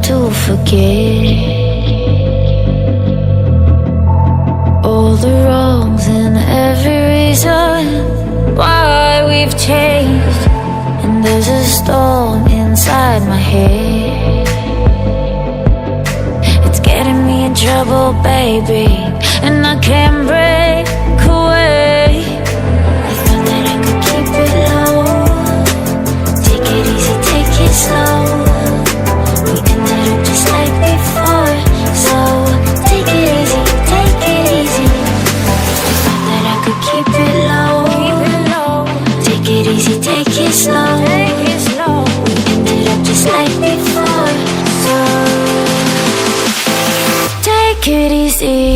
to forget all the wrongs and every reason why we've changed. And there's a storm inside my head, it's getting me in trouble, baby, and I can't break away. I thought that I could keep it low, take it easy, take it slow. We ended up just like before, so take it easy, take it easy. I thought that I could keep it low, take it easy, take it slow. We ended up just like before, so take it easy.